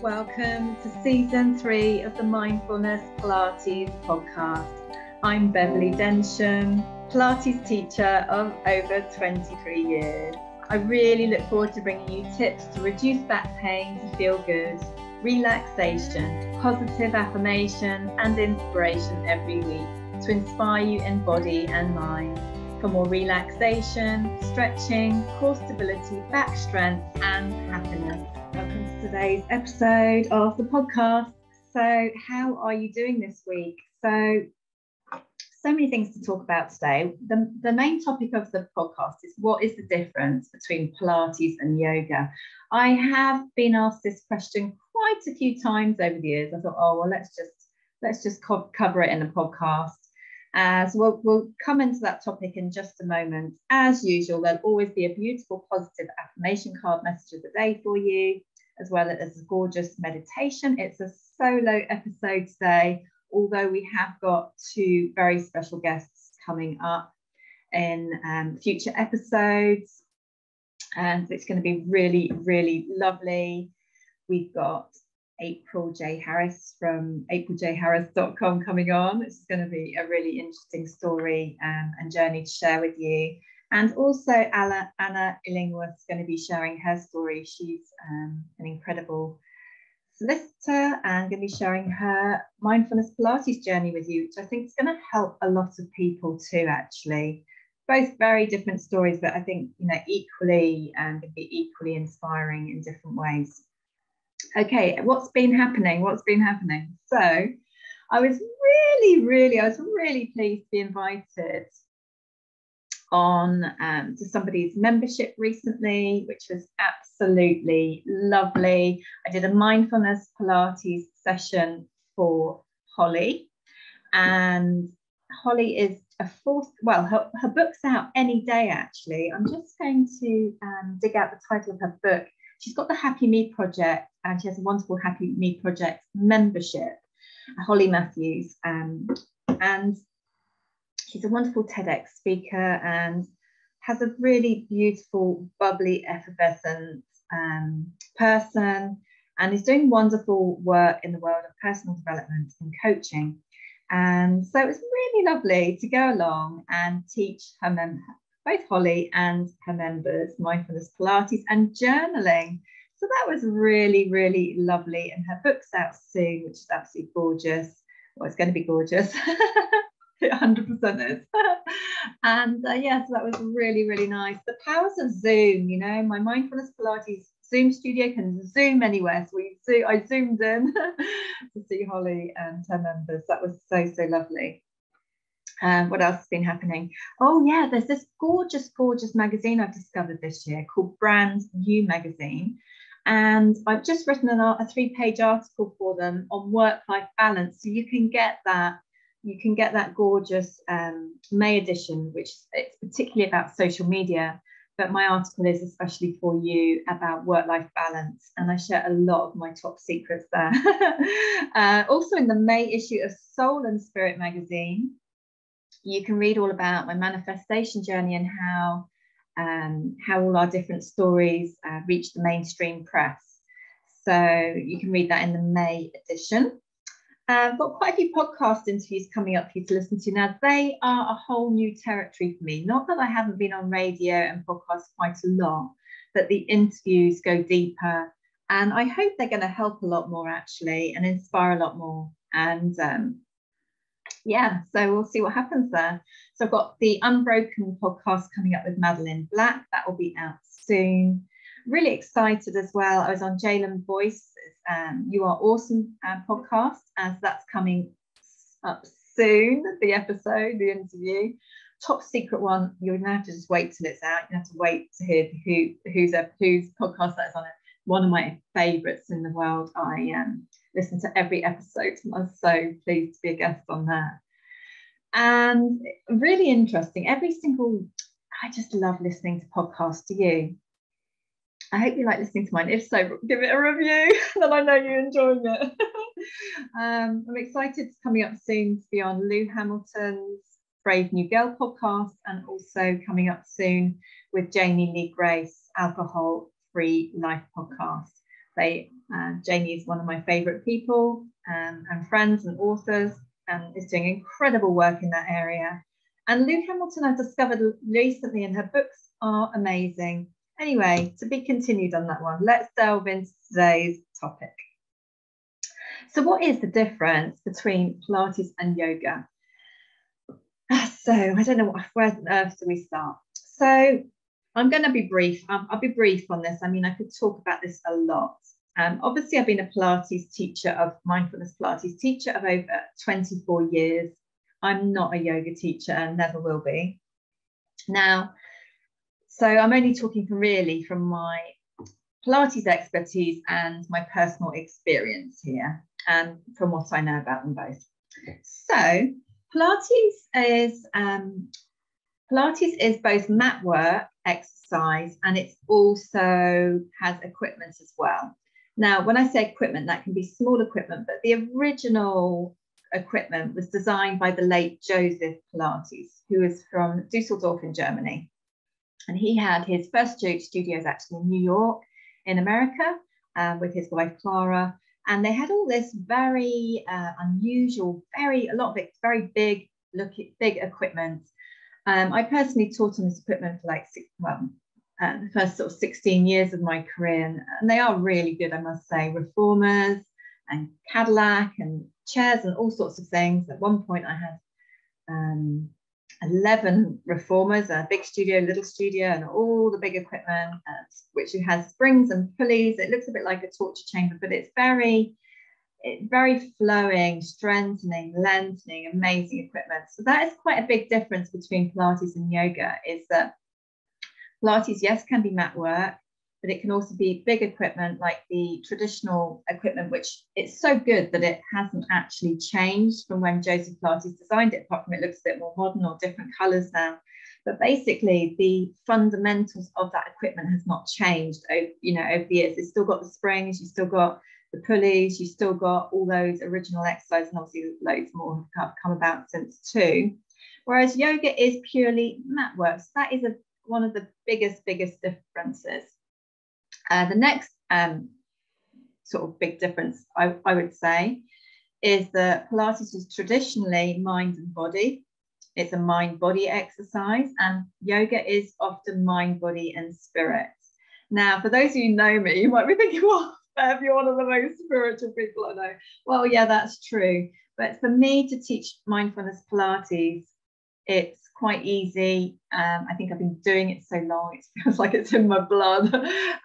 Welcome to season 3 of the Mindfulness Pilates podcast. I'm Beverley Densham, Pilates teacher of over 23 years. I really look forward to bringing you tips to reduce back pain to feel good, relaxation, positive affirmations and inspiration every week to inspire you in body and mind for more relaxation, stretching, core stability, back strength and happiness. Welcome to today's episode of the podcast. So how are you doing this week? So many things to talk about today. The main topic of the podcast is what is the difference between Pilates and yoga? I have been asked this question quite a few times over the years. I thought, oh, well, let's just cover it in a podcast. So we'll come into that topic in just a moment. As usual, there'll always be a beautiful positive affirmation card message of the day for you, as well as a gorgeous meditation. It's a solo episode today, although we have got 2 very special guests coming up in future episodes. And it's going to be really, really lovely. We've got April J. Harris from apriljharris.com coming on. It's going to be a really interesting story and journey to share with you. And also Anna Illingworth is going to be sharing her story. She's an incredible solicitor and going to be sharing her mindfulness Pilates journey with you, which I think is going to help a lot of people too, actually. Both very different stories, but I think, equally and going to be equally inspiring in different ways. Okay, what's been happening? So I was really pleased to be invited on to somebody's membership recently, which was absolutely lovely. I did a mindfulness Pilates session for Holly, and Holly is her book's out any day, actually. I'm just going to dig out the title of her book. She's got the Happy Me Project, and she has a wonderful Happy Me Project membership, Holly Matthews, and she's a wonderful TEDx speaker and has a really beautiful, bubbly, effervescent person, and is doing wonderful work in the world of personal development and coaching. And so it was really lovely to go along and teach her members, both Holly and her members, mindfulness Pilates and journaling. So that was really, really lovely. And her book's out soon, which is absolutely gorgeous. Well, it's going to be gorgeous. It 100% is. And so that was really, really nice. The powers of Zoom, my mindfulness Pilates Zoom studio can Zoom anywhere. So I zoomed in to see Holly and her members. That was so lovely. What else has been happening? Oh yeah, there's this gorgeous magazine I've discovered this year called Brand New Magazine, and I've just written a 3-page article for them on work-life balance. So you can get that gorgeous May edition, which it's particularly about social media, but my article is especially for you about work-life balance, and I share a lot of my top secrets there. Also in the May issue of Soul and Spirit magazine, you can read all about my manifestation journey and how all our different stories reach the mainstream press. So you can read that in the May edition. I've got quite a few podcast interviews coming up for you to listen to. Now, they are a whole new territory for me. Not that I haven't been on radio and podcasts quite a lot, but the interviews go deeper. And I hope they're going to help a lot more, actually, and inspire a lot more. And so we'll see what happens there. So I've got the Unbroken podcast coming up with Madeline Black. That will be out soon. Really excited as well. I was on Jalen Boyce's You Are Awesome podcast, as that's coming up soon, the interview. Top secret one. You're going to have to just wait till it's out. You have to wait to hear whose podcast that is on it. One of my favourites in the world. I listen to every episode. I'm so pleased to be a guest on that. And really interesting. I just love listening to podcasts. Do you? I hope you like listening to mine. If so, give it a review, then I know you're enjoying it. I'm excited coming up soon to be on Lou Hamilton's Brave New Girl podcast, and also coming up soon with Jamie Lee Grace, Alcohol Free Life podcast. They Jamie is one of my favourite people and friends and authors, and is doing incredible work in that area. And Lou Hamilton, I've discovered recently, and her books are amazing. Anyway, to be continued on that one. Let's delve into today's topic. So what is the difference between Pilates and yoga? So I don't know where on earth do we start? So I'm going to be brief. I'll be brief on this. I mean, I could talk about this a lot. Obviously, I've been a Pilates teacher, of mindfulness Pilates teacher, of over 24 years. I'm not a yoga teacher and never will be. Now, so I'm only talking from my Pilates expertise and my personal experience here, and from what I know about them both. So Pilates is both mat work, exercise, and it also has equipment as well. Now, when I say equipment, that can be small equipment, but the original equipment was designed by the late Joseph Pilates, who is from Dusseldorf in Germany. And he had his first studios actually in New York in America with his wife Clara. And they had all this very unusual, a lot of it very big equipment. I personally taught on this equipment for like the first sort of 16 years of my career, and they are really good, I must say. Reformers and Cadillac and chairs and all sorts of things. At one point I had 11 reformers, a big studio, little studio, and all the big equipment, which has springs and pulleys. It looks a bit like a torture chamber, but it's very flowing, strengthening, lengthening, amazing equipment. So that is quite a big difference between Pilates and yoga, is that Pilates, yes, can be mat work, but it can also be big equipment like the traditional equipment, which it's so good that it hasn't actually changed from when Joseph Pilates designed it, apart from it looks a bit more modern or different colours now. But basically, the fundamentals of that equipment has not changed over the years. It's still got the springs, you've still got the pulleys, you've still got all those original exercises, and obviously loads more have come about since too. Whereas yoga is purely mat work. So that is one of the biggest differences. The next sort of big difference, I would say, is that Pilates is traditionally mind and body. It's a mind-body exercise, and yoga is often mind, body, and spirit. Now, for those of you who know me, you might be thinking, well, Bev, you're one of the most spiritual people I know. Well, yeah, that's true. But for me to teach mindfulness Pilates, it's quite easy. I think I've been doing it so long, it feels like it's in my blood.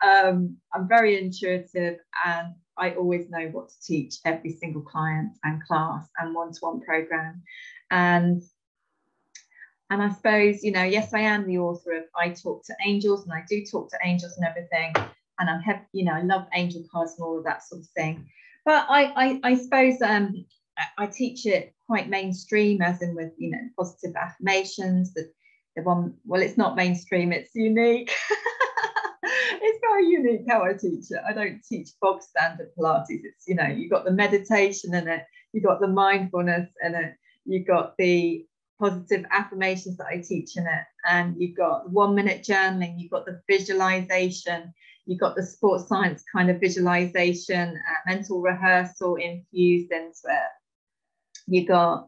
I'm very intuitive, and I always know what to teach every single client and class and one-to-one program. And I suppose, yes, I am the author of I Talk to Angels, and I do talk to angels and everything. And I love angel cards and all of that sort of thing. But I suppose I teach it quite mainstream, as in with positive affirmations. Well, it's not mainstream, it's unique. It's very unique how I teach it. I don't teach bog standard Pilates. It's you've got the meditation in it, you've got the mindfulness in it, you've got the positive affirmations that I teach in it, and you've got the 1-minute journaling, you've got the visualization, you've got the sports science kind of visualization, mental rehearsal infused into it. You got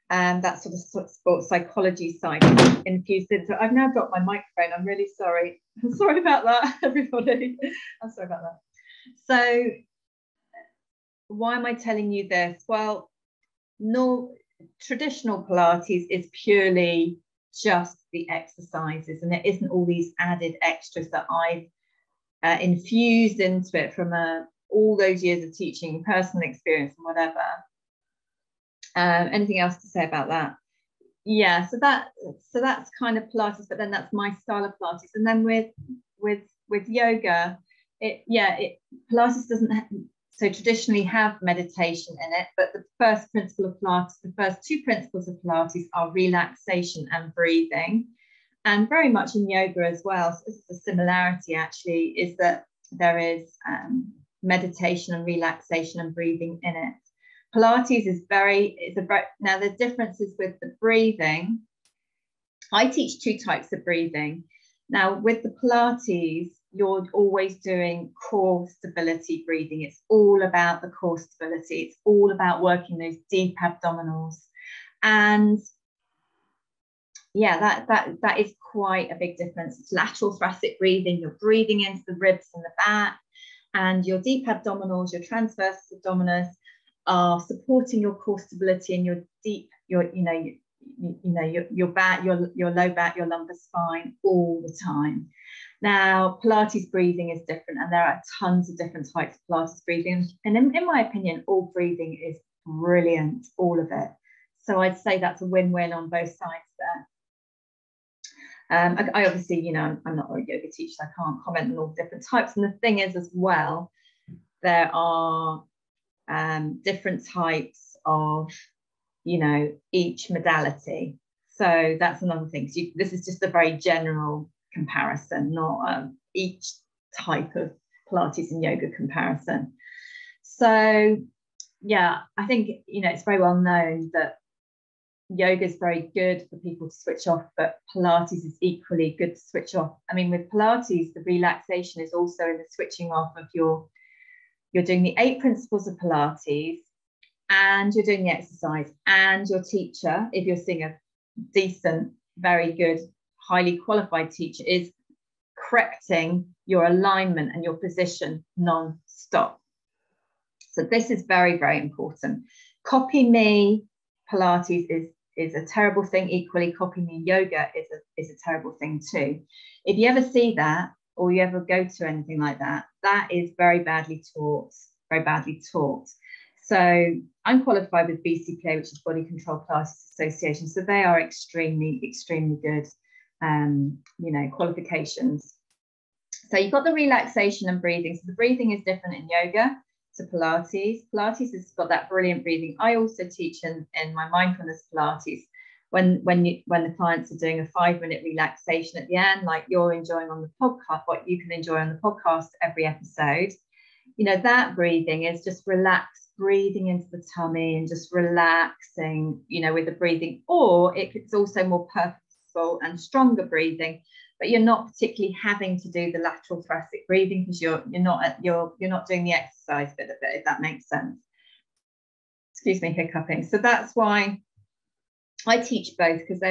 that sort of sports psychology side infused into it. I've now dropped my microphone. I'm really sorry. I'm sorry about that, everybody. I'm sorry about that. So why am I telling you this? Well, no, traditional Pilates is purely just the exercises, and it isn't all these added extras that I've infused into it from all those years of teaching, personal experience and whatever. Anything else to say about that? Yeah, so that's kind of Pilates, but then that's my style of Pilates. And then with yoga, Pilates doesn't so traditionally have meditation in it, but the first principle of Pilates, the first two principles of Pilates are relaxation and breathing, and very much in yoga as well. So this is a similarity actually, is that there is meditation and relaxation and breathing in it. Pilates is now the differences with the breathing. I teach two types of breathing. Now with the Pilates, you're always doing core stability breathing. It's all about the core stability. It's all about working those deep abdominals. And yeah, that is quite a big difference. It's lateral thoracic breathing. You're breathing into the ribs and the back, and your deep abdominals, your transverse abdominis are supporting your core stability and your deep, your back, your low back, your lumbar spine all the time. Now, Pilates breathing is different, and there are tons of different types of Pilates breathing. And in my opinion, all breathing is brilliant, all of it. So I'd say that's a win-win on both sides there. I obviously, I'm not a yoga teacher, so I can't comment on all different types. And the thing is as well, there are different types of, each modality. So that's another thing. So this is just a very general comparison, not each type of Pilates and yoga comparison. So yeah, I think, it's very well known that yoga is very good for people to switch off, but Pilates is equally good to switch off. I mean, with Pilates, the relaxation is also in the switching off of you're doing the 8 principles of Pilates, and you're doing the exercise, and your teacher, if you're seeing a decent, very good, highly qualified teacher, is correcting your alignment and your position non-stop. So this is very, very important. Copy me Pilates is a terrible thing. Equally, copy me yoga is a terrible thing too. If you ever see that, or you ever go to anything like that, that is very badly taught, very badly taught. So I'm qualified with BCPA, which is Body Control Pilates Association. So they are extremely, extremely good, qualifications. So you've got the relaxation and breathing. So the breathing is different in yoga to Pilates. Pilates has got that brilliant breathing. I also teach in my mindfulness Pilates when the clients are doing a 5-minute relaxation at the end, like you're enjoying on the podcast, what you can enjoy on the podcast every episode. That breathing is just relaxed, breathing into the tummy and just relaxing, with the breathing. Or it's also more purposeful and stronger breathing, but you're not particularly having to do the lateral thoracic breathing because you're not doing the exercise bit of it, if that makes sense. Excuse me, hiccuping. So that's why I teach both, because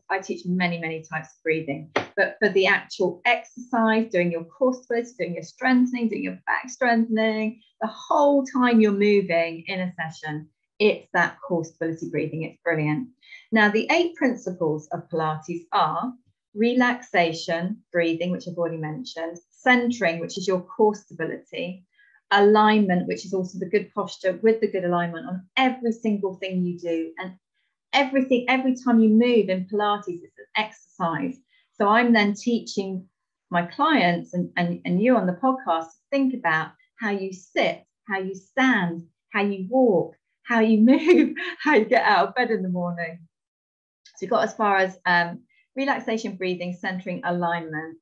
I teach many types of breathing. But for the actual exercise, doing your core stability, doing your strengthening, doing your back strengthening, the whole time you're moving in a session, it's that core stability breathing. It's brilliant. Now, the 8 principles of Pilates are relaxation, breathing, which I've already mentioned, centering, which is your core stability, alignment, which is also the good posture with the good alignment on every single thing you do, and every time you move in Pilates, it's an exercise. So I'm then teaching my clients and you on the podcast to think about how you sit, how you stand, how you walk, how you move, how you get out of bed in the morning. So you've got as far as relaxation, breathing, centering, alignment.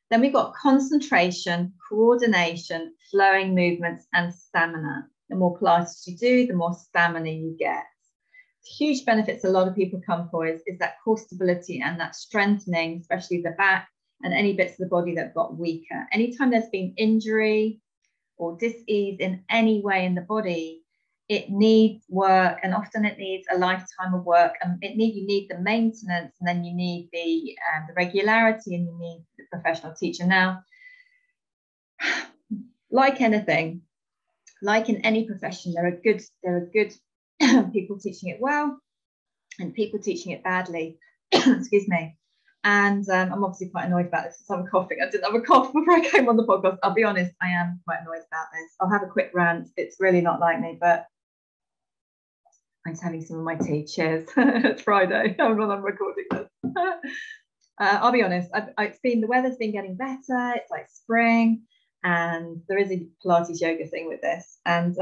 Then we've got concentration, coordination, flowing movements, and stamina. The more Pilates you do, the more stamina you get. Huge benefits a lot of people come for is that core stability and that strengthening, especially the back and any bits of the body that got weaker. Anytime there's been injury or dis-ease in any way in the body, it needs work, and often it needs a lifetime of work. And you need the maintenance, and then you need the regularity, and you need the professional teacher. Now, like anything, like in any profession, there are good people teaching it well and people teaching it badly. Excuse me. And I'm obviously quite annoyed about this. I'm coughing. I didn't have a cough before I came on the podcast. I'll be honest, I am quite annoyed about this. I'll have a quick rant. It's really not like me, but I'm just having some of my tea. Cheers. It's Friday. I'm recording this. I'll be honest. The weather's been getting better. It's like spring, and there is a Pilates yoga thing with this. And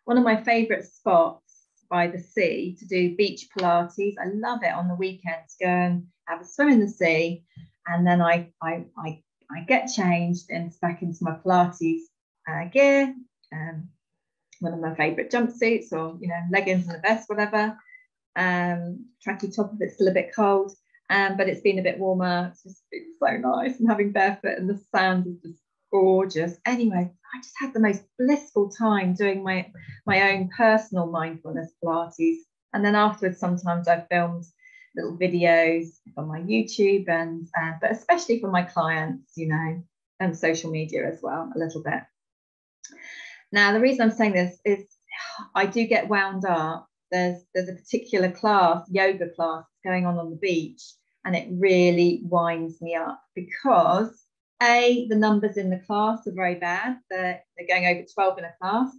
one of my favourite spots by the sea to do beach Pilates. I love it on the weekend to go and have a swim in the sea, and then I get changed and back into my Pilates gear, one of my favourite jumpsuits, or leggings and a vest, whatever, tracky top if it's still a bit cold, But it's been a bit warmer. It's just been so nice, and having barefoot and the sand is just gorgeous. Anyway, I just had the most blissful time doing my own personal mindfulness Pilates. And then afterwards, sometimes I've filmed little videos on my YouTube, and but especially for my clients, you know, and social media as well, a little bit. Now, the reason I'm saying this is I do get wound up. There's a particular class, yoga class, going on the beach, and it really winds me up because the numbers in the class are very bad. They're going over 12 in a class.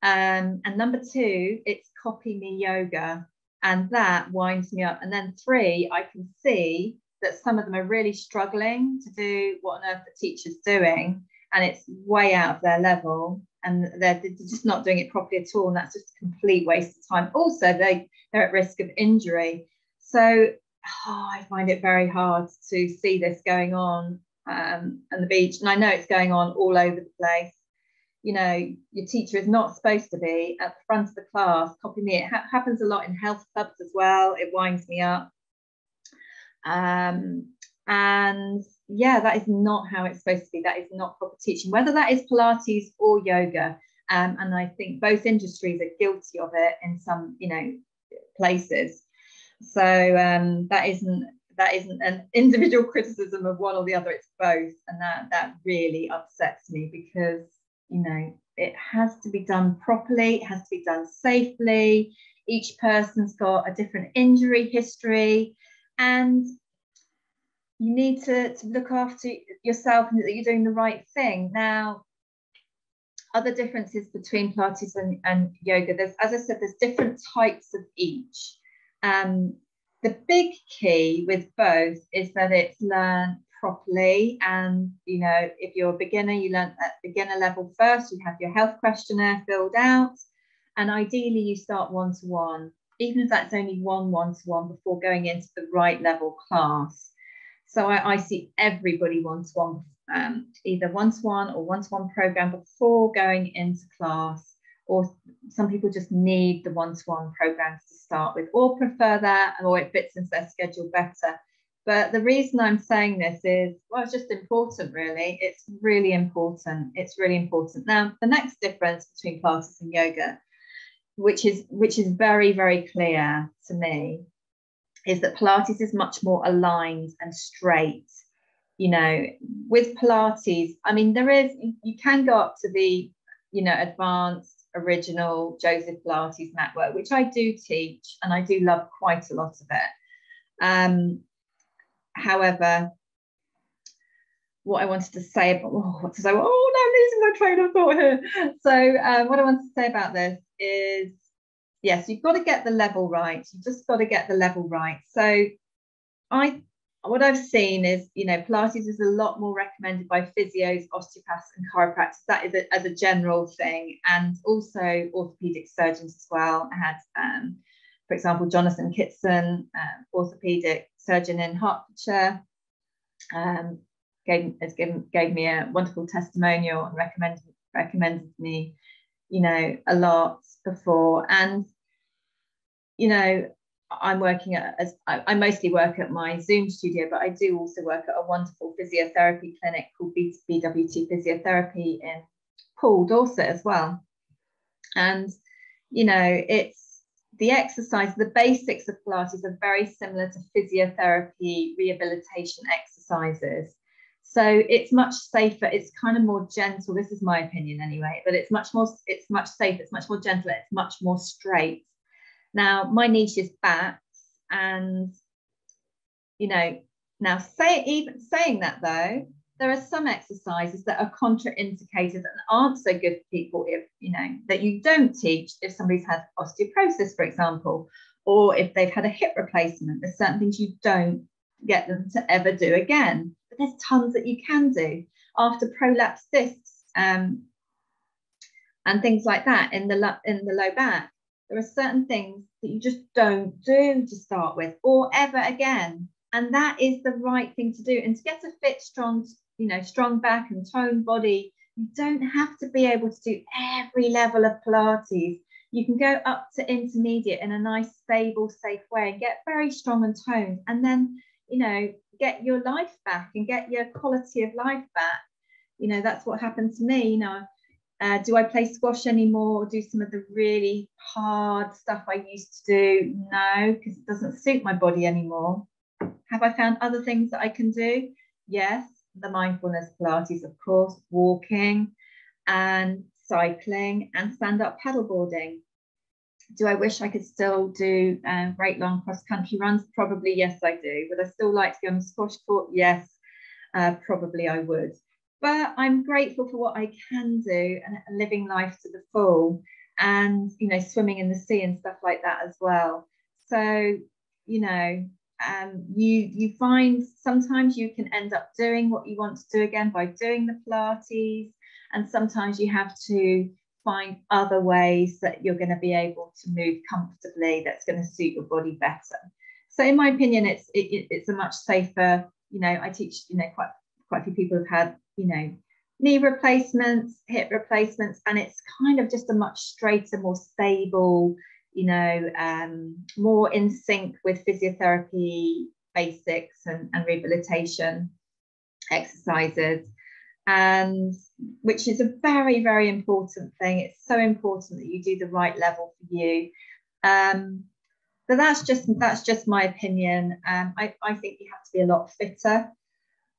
And number 2, it's copy me yoga, and that winds me up. And then 3, I can see that some of them are really struggling to do what on earth the teacher's doing, and it's way out of their level, and they're just not doing it properly at all, and that's just a complete waste of time. Also, they're at risk of injury. So I find it very hard to see this going on on the beach, and I know it's going on all over the place. You know, your teacher is not supposed to be at the front of the class. Copy me. It happens a lot in health clubs as well. It winds me up. And yeah, that is not how it's supposed to be. That is not proper teaching, whether that is Pilates or yoga. And I think both industries are guilty of it in some, you know, places. So that isn't an individual criticism of one or the other. It's both, and that really upsets me because, you know, it has to be done properly. It has to be done safely. Each person's got a different injury history, and you need to look after yourself and that you're doing the right thing. Now, other differences between Pilates and yoga, there's, as I said, there's different types of each. The big key with both is that it's learned properly, and you know, if you're a beginner, you learn at beginner level first. You have your health questionnaire filled out, and ideally you start one-to-one, even if that's only one-to-one before going into the right level class. So I see everybody one-to-one, either one-to-one or one-to-one program before going into class, or some people just need the one-to-one programs to start with, or prefer that, or it fits into their schedule better. But the reason I'm saying this is, well, it's just important, really. It's really important. It's really important. Now, the next difference between Pilates and yoga, which is very, very clear to me, is that Pilates is much more aligned and straight. You know, with Pilates, I mean, you can go up to the, you know, advanced, original Joseph Pilates mat work, which I do teach, and I do love quite a lot of it. However, what I wanted to say about, no, I'm losing my train of thought here. So what I wanted to say about this is, yes, you've got to get the level right. You've just got to get the level right. So what I've seen is, you know, Pilates is a lot more recommended by physios, osteopaths and chiropractors. That is as a general thing, and also orthopedic surgeons as well. I had, for example, Jonathan Kitson, orthopedic surgeon in Hertfordshire, gave me a wonderful testimonial and recommended me, you know, a lot before. And, you know, I mostly work at my Zoom studio, but I do also work at a wonderful physiotherapy clinic called BWT Physiotherapy in Poole, Dorset as well. And, you know, it's the exercise, the basics of Pilates are very similar to physiotherapy rehabilitation exercises. So it's much safer. It's kind of more gentle. This is my opinion anyway, but it's much safer. It's much more gentle. It's much more straight. Now, my niche is backs, and, you know, now saying that though, there are some exercises that are contraindicated and aren't so good for people if, you know, that you don't teach if somebody's had osteoporosis, for example, or if they've had a hip replacement. There's certain things you don't get them to ever do again, but there's tons that you can do after prolapsed discs and things like that in the low back. There are certain things that you just don't do to start with or ever again. And that is the right thing to do. And to get a fit, strong, you know, strong back and toned body, you don't have to be able to do every level of Pilates. You can go up to intermediate in a nice, stable, safe way and get very strong and toned, and then, you know, get your life back and get your quality of life back. You know, that's what happened to me. You know, do I play squash anymore, or do some of the really hard stuff I used to do? No, because it doesn't suit my body anymore. Have I found other things that I can do? Yes, the mindfulness Pilates, of course, walking and cycling and stand-up paddleboarding. Do I wish I could still do great long cross-country runs? Probably, yes, I do. Would I still like to be on a squash court? Yes, probably I would. But I'm grateful for what I can do and living life to the full, and, you know, swimming in the sea and stuff like that as well. So, you know, you find sometimes you can end up doing what you want to do again by doing the Pilates, and sometimes you have to find other ways that you're going to be able to move comfortably that's going to suit your body better. So in my opinion, it's a much safer, you know, I teach, you know, quite a few people have had, you know, knee replacements, hip replacements, and it's kind of just a much straighter, more stable, you know, more in sync with physiotherapy basics and rehabilitation exercises, and which is a very, very important thing. It's so important that you do the right level for you. But that's just my opinion. I think you have to be a lot fitter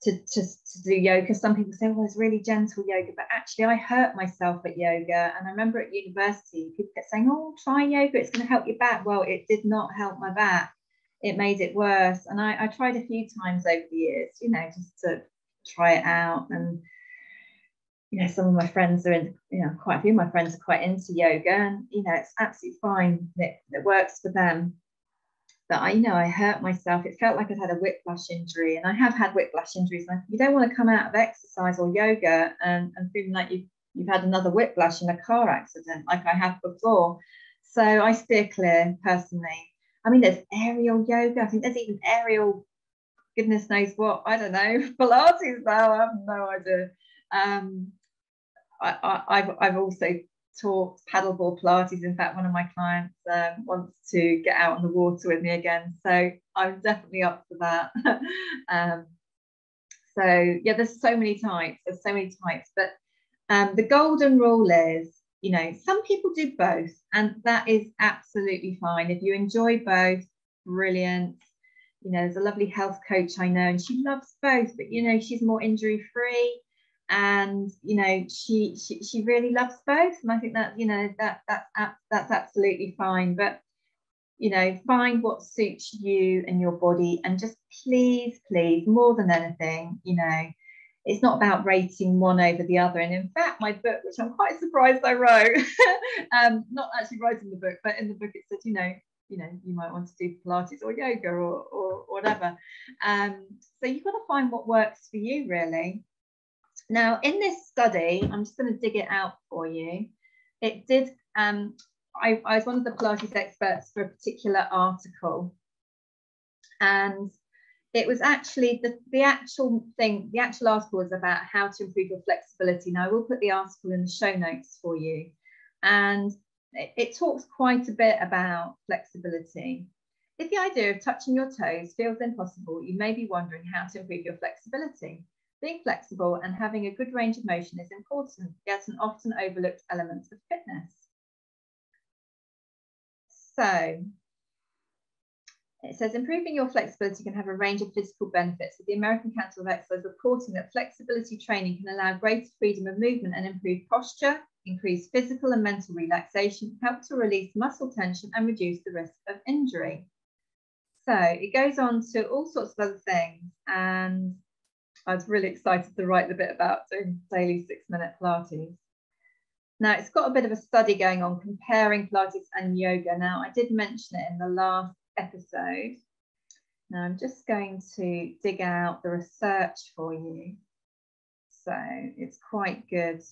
to do yoga. Some people say, well, it's really gentle yoga, but actually I hurt myself at yoga. And I remember at university, people kept saying, oh, try yoga, it's going to help your back. Well, it did not help my back. It made it worse. And I tried a few times over the years, you know, just to try it out. And, you know, some of my friends are in, you know, quite a few of my friends are quite into yoga, and, you know, it's absolutely fine. It works for them. But I, you know, I hurt myself. It felt like I'd had a whiplash injury, and I have had whiplash injuries. And you don't want to come out of exercise or yoga and feeling like you've had another whiplash in a car accident like I have before. So I steer clear personally. I mean, there's aerial yoga. I think there's even aerial, goodness knows what. I don't know. Pilates now. I have no idea. I've also taught paddleboard Pilates. In fact, one of my clients wants to get out on the water with me again, so I'm definitely up for that. So yeah, there's so many types, but the golden rule is, you know, some people do both, and that is absolutely fine. If you enjoy both, brilliant. You know, there's a lovely health coach I know, and she loves both, but, you know, she's more injury free, and, you know, she really loves both, and I think that, you know, that's absolutely fine. But, you know, find what suits you and your body, and just please, more than anything, you know, it's not about rating one over the other. And in fact, my book, which I'm quite surprised I wrote, not actually writing the book, but in the book it said, you know, you might want to do Pilates or yoga or whatever. So you've got to find what works for you, really. Now, in this study, I'm just going to dig it out for you. It did, I was one of the Pilates experts for a particular article, and it was actually the actual article was about how to improve your flexibility. Now, I will put the article in the show notes for you, and it talks quite a bit about flexibility. If the idea of touching your toes feels impossible, you may be wondering how to improve your flexibility. Being flexible and having a good range of motion is important, yet an often overlooked element of fitness. So it says improving your flexibility can have a range of physical benefits, with the American Council of Exercise reporting that flexibility training can allow greater freedom of movement and improve posture, increase physical and mental relaxation, help to release muscle tension, and reduce the risk of injury. So it goes on to all sorts of other things, and I was really excited to write the bit about doing daily 6-minute Pilates. Now, it's got a bit of a study going on comparing Pilates and yoga. Now, I did mention it in the last episode. Now, I'm just going to dig out the research for you. So it's quite good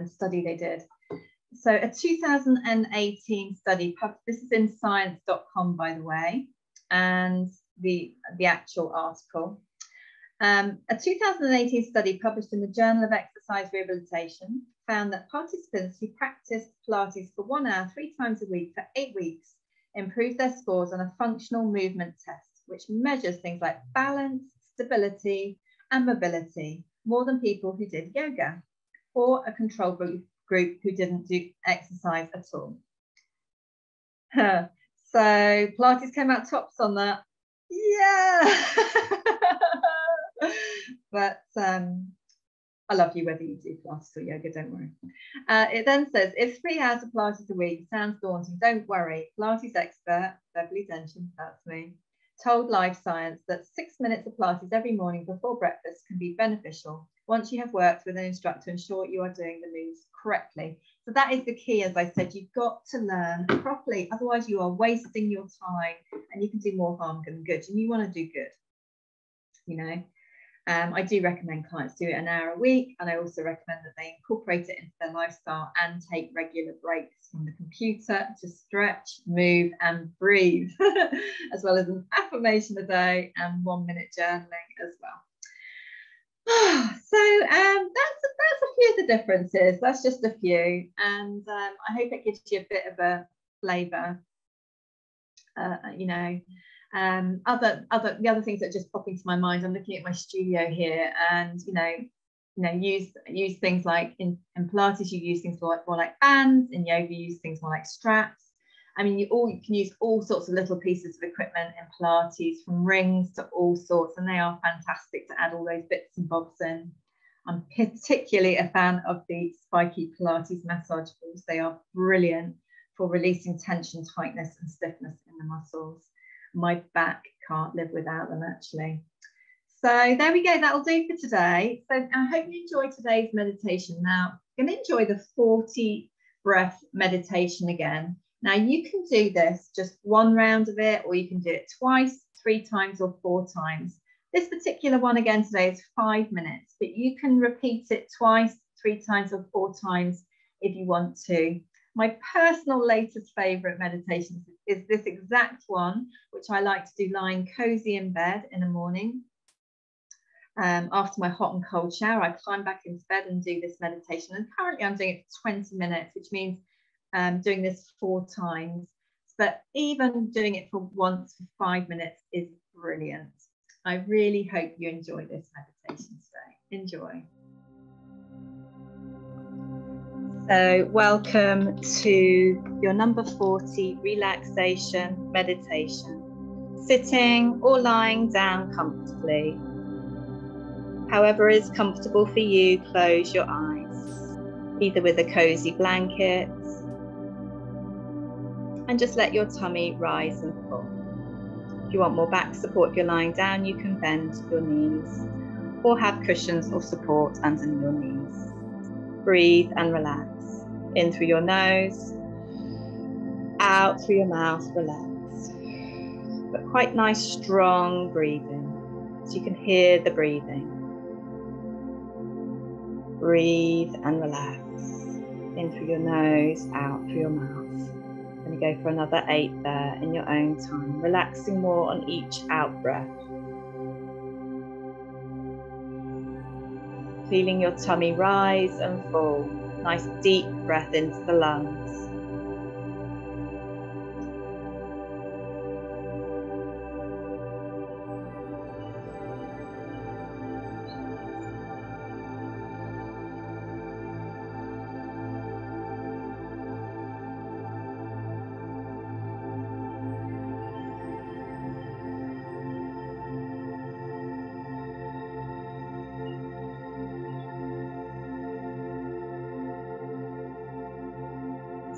study they did. So a 2018 study, this is in science.com, by the way, and the actual article. A 2018 study published in the Journal of Exercise Rehabilitation found that participants who practiced Pilates for 1 hour 3 times a week for 8 weeks improved their scores on a functional movement test, which measures things like balance, stability, and mobility more than people who did yoga or a control group who didn't do exercise at all. So Pilates came out tops on that. Yeah. But I love you whether you do Pilates or yoga, don't worry. It then says, if 3 hours of Pilates a week sounds daunting, don't worry. Pilates expert, Beverley Densham, that's me, told Life Science that 6 minutes of Pilates every morning before breakfast can be beneficial once you have worked with an instructor to ensure you are doing the moves correctly. So that is the key, as I said, you've got to learn properly, otherwise you are wasting your time and you can do more harm than good, and you want to do good, you know. I do recommend clients do it an hour a week, and I also recommend that they incorporate it into their lifestyle and take regular breaks from the computer to stretch, move and breathe, as well as an affirmation a day and 1 minute journaling as well. So that's a few of the differences. That's just a few, and I hope it gives you a bit of a flavour. You know, the other things that just pop into my mind, I'm looking at my studio here, and use things like in Pilates you use things more like bands, in yoga you use things more like straps. I mean, you can use all sorts of little pieces of equipment in Pilates, from rings to all sorts, and they are fantastic to add all those bits and bobs in. I'm particularly a fan of the spiky Pilates massage balls. They are brilliant for releasing tension, tightness and stiffness in the muscles. My back can't live without them, actually. So there we go, that'll do for today. So I hope you enjoyed today's meditation. Now, I'm going to enjoy the 40 breath meditation again. Now you can do this just one round of it, or you can do it twice, 3 times or 4 times. This particular one again today is 5 minutes, but you can repeat it twice, 3 times or 4 times if you want to. My personal latest favourite meditation is this exact one, which I like to do lying cosy in bed in the morning. After my hot and cold shower, I climb back into bed and do this meditation. And currently I'm doing it for 20 minutes, which means doing this 4 times. But even doing it for once for 5 minutes is brilliant. I really hope you enjoy this meditation today. Enjoy. So welcome to your number 40 relaxation meditation, sitting or lying down comfortably. However is comfortable for you, close your eyes, either with a cozy blanket, and just let your tummy rise and fall. If you want more back support if you're lying down, you can bend your knees or have cushions or support under your knees. Breathe and relax. In through your nose, out through your mouth, relax. But quite nice, strong breathing, so you can hear the breathing. Breathe and relax. In through your nose, out through your mouth. Going to go for another 8 there in your own time, relaxing more on each out breath. Feeling your tummy rise and fall. Nice deep breath into the lungs.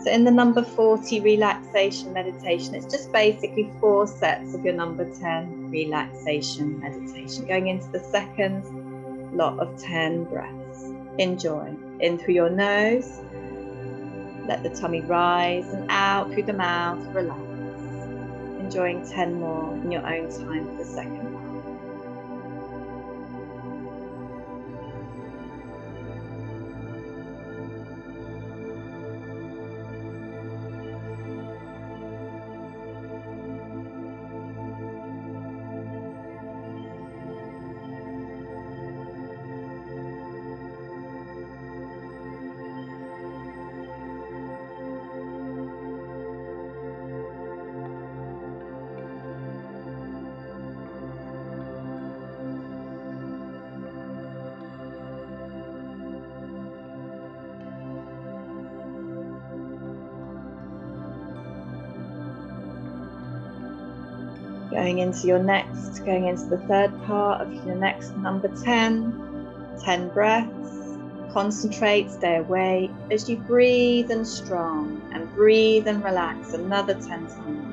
So in the number 40 relaxation meditation, it's just basically 4 sets of your number 10 relaxation meditation, going into the second lot of 10 breaths. Enjoy. In through your nose, let the tummy rise, and out through the mouth, relax. Enjoying 10 more in your own time for the second one. Going into the third part of your next number 10 breaths. Concentrate, stay awake as you breathe and strong, and breathe and relax another 10 times.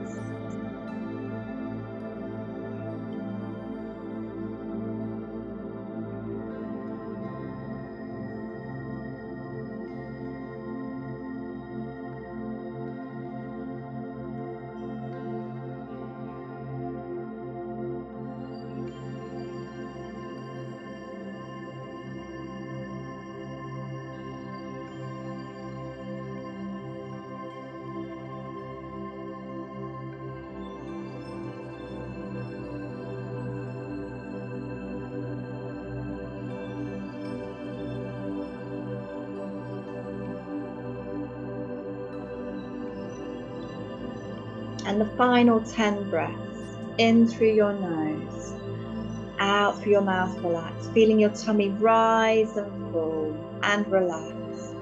And the final 10 breaths, in through your nose, out through your mouth, relax, feeling your tummy rise and fall and relax.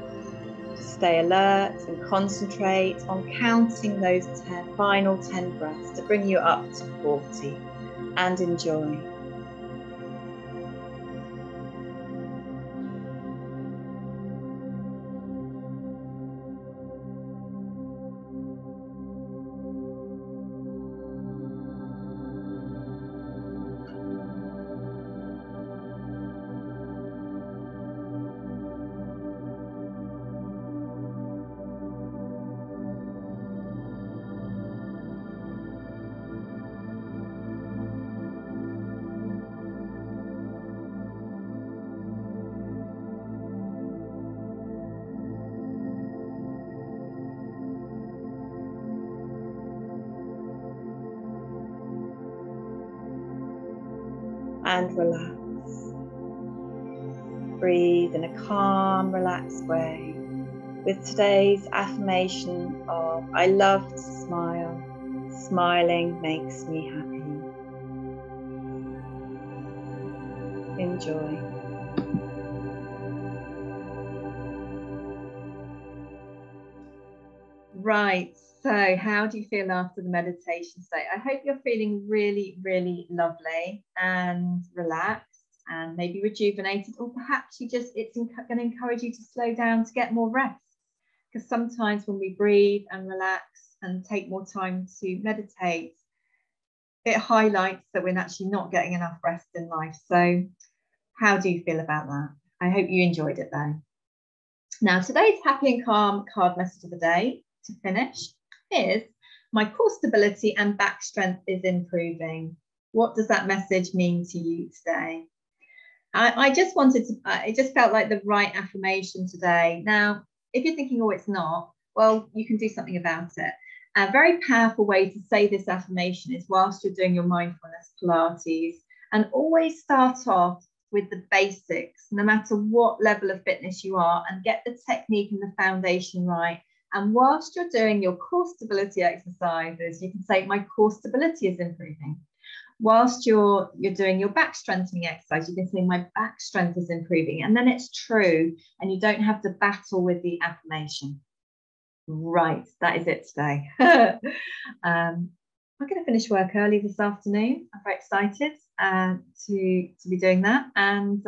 Stay alert and concentrate on counting those final 10 breaths to bring you up to 40, and enjoy. And relax. Breathe in a calm, relaxed way with today's affirmation of I love to smile. Smiling makes me happy. Enjoy. Right, so how do you feel after the meditation today? I hope you're feeling really, really lovely and relaxed and maybe rejuvenated, or perhaps it's going to encourage you to slow down to get more rest, because sometimes when we breathe and relax and take more time to meditate, it highlights that we're actually not getting enough rest in life. So how do you feel about that? I hope you enjoyed it though. Now, today's happy and calm card message of the day to finish is my core stability and back strength is improving. What does that message mean to you today? I just wanted to, it just felt like the right affirmation today. Now, if you're thinking, oh, it's not, well, you can do something about it. A very powerful way to say this affirmation is whilst you're doing your mindfulness Pilates, and always start off with the basics, no matter what level of fitness you are, and get the technique and the foundation right. And whilst you're doing your core stability exercises, you can say, my core stability is improving. Whilst you're doing your back strengthening exercise, you can say, my back strength is improving. And then it's true, and you don't have to battle with the affirmation. Right, that is it today. I'm going to finish work early this afternoon. I'm very excited to be doing that. And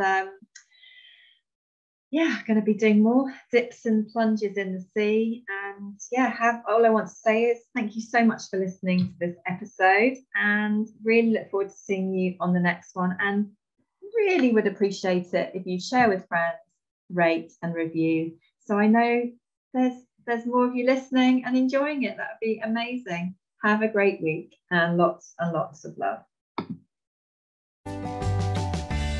yeah, going to be doing more dips and plunges in the sea. And yeah, all I want to say is thank you so much for listening to this episode, and really look forward to seeing you on the next one. And really would appreciate it if you share with friends, rate and review, so I know there's more of you listening and enjoying it. That would be amazing. Have a great week and lots of love.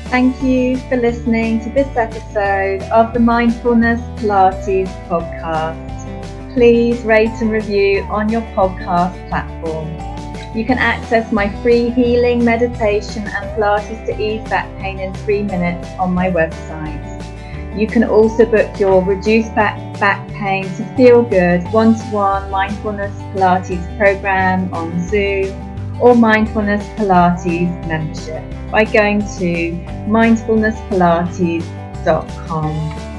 Thank you for listening to this episode of the Mindfulness Pilates podcast. Please rate and review on your podcast platform. You can access my free healing meditation and Pilates to ease back pain in 3 minutes on my website. You can also book your reduced back pain to feel good one-to-one mindfulness Pilates program on Zoom or mindfulness Pilates membership by going to mindfulnesspilates.com.